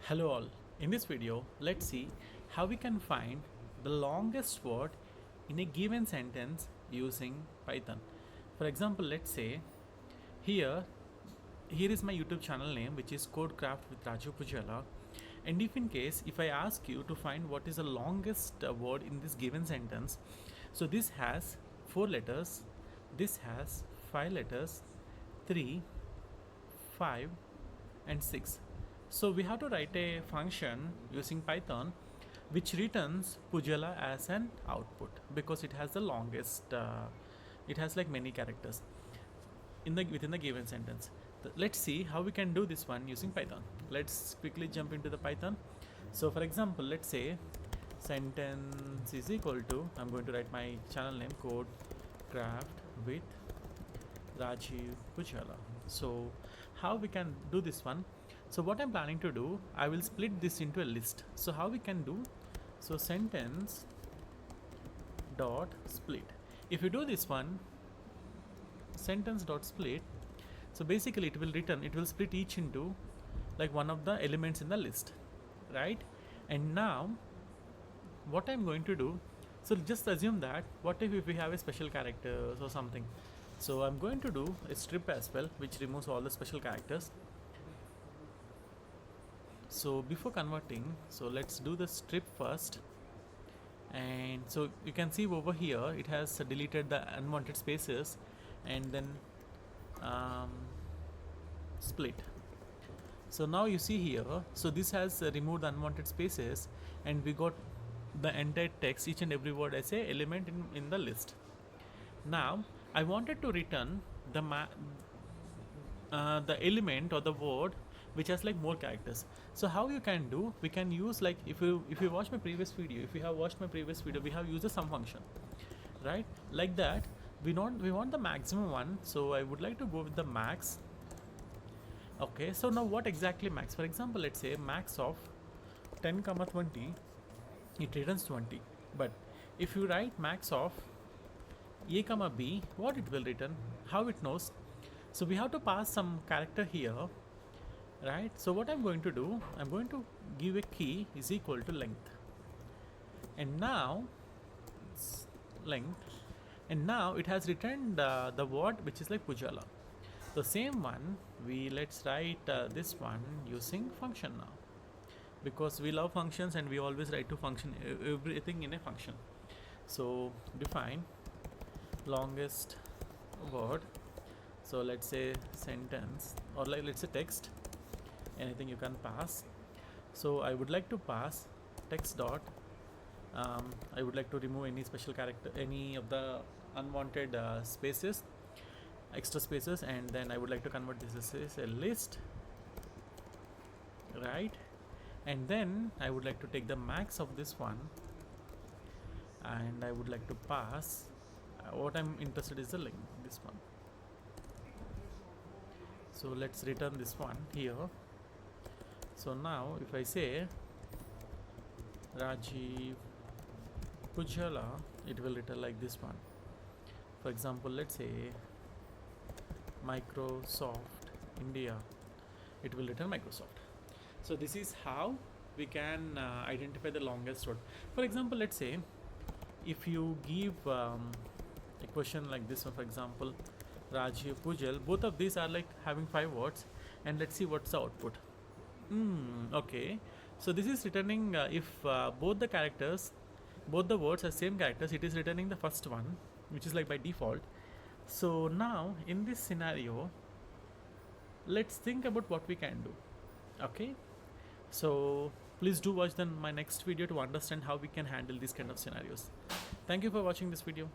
Hello all. In this video, let's see how we can find the longest word in a given sentence using Python. For example, let's say here here is my YouTube channel name, which is Codecraft with Rajiv Pujala. And if in case if I ask you to find what is the longest word in this given sentence, so this has 4 letters, this has 5 letters, 3, 5 and 6. So we have to write a function using Python which returns Pujala as an output because it has the longest, it has like many characters within the given sentence. Let's see how we can do this one using Python. Let's quickly jump into the Python. So for example, let's say sentence is equal to, I'm going to write my channel name Codecraft with Rajiv Pujala. So how we can do this one? So what I'm planning to do, I will split this into a list. So how we can do? So sentence dot split. If you do this one, sentence dot split, so basically it will split each into like one of the elements in the list, right? And now what I'm going to do, so just assume that what if we have a special characters or something. So I'm going to do a strip as well, which removes all the special characters. So before converting, so let's do the strip first. And so you can see over here it has deleted the unwanted spaces and then split. So now you see here, so this has removed the unwanted spaces and we got the entire text, each and every word as a element in the list. Now I wanted to return the element or the word which has like more characters. So how you can do, we can use like if you watch my previous video, if you have watched my previous video, we have used the sum function, right? Like that we want the maximum one, so I would like to go with the max. Okay, so now what exactly max? For example, let's say max of 10 comma 20, it returns 20. But if you write max of a comma b, what it will return? How it knows? So we have to pass some character here, right? So what I'm going to do, I'm going to give a key is equal to length, and now length, and now it has returned the word which is like Pujala. The same one, let's write this one using function now, because we love functions and we always write to function everything in a function. So define longest word. So let's say sentence, or like let's say text, anything you can pass. So I would like to pass text dot, I would like to remove any special character, any of the unwanted spaces, extra spaces, and then I would like to convert this as a list, right? And then I would like to take the max of this one and I would like to pass what I'm interested is the length, this one. So let's return this one here. So now if I say Rajiv Pujala, it will return like this one. For example, let's say Microsoft India, it will return Microsoft. So this is how we can identify the longest word. For example, let's say if you give a question like this one, for example Rajiv Pujal, both of these are like having 5 words, and let's see what's the output. Okay, so this is returning if both the words are same characters, it is returning the first one, which is like by default. So now in this scenario, let's think about what we can do. Okay, so please do watch then my next video to understand how we can handle these kind of scenarios. Thank you for watching this video.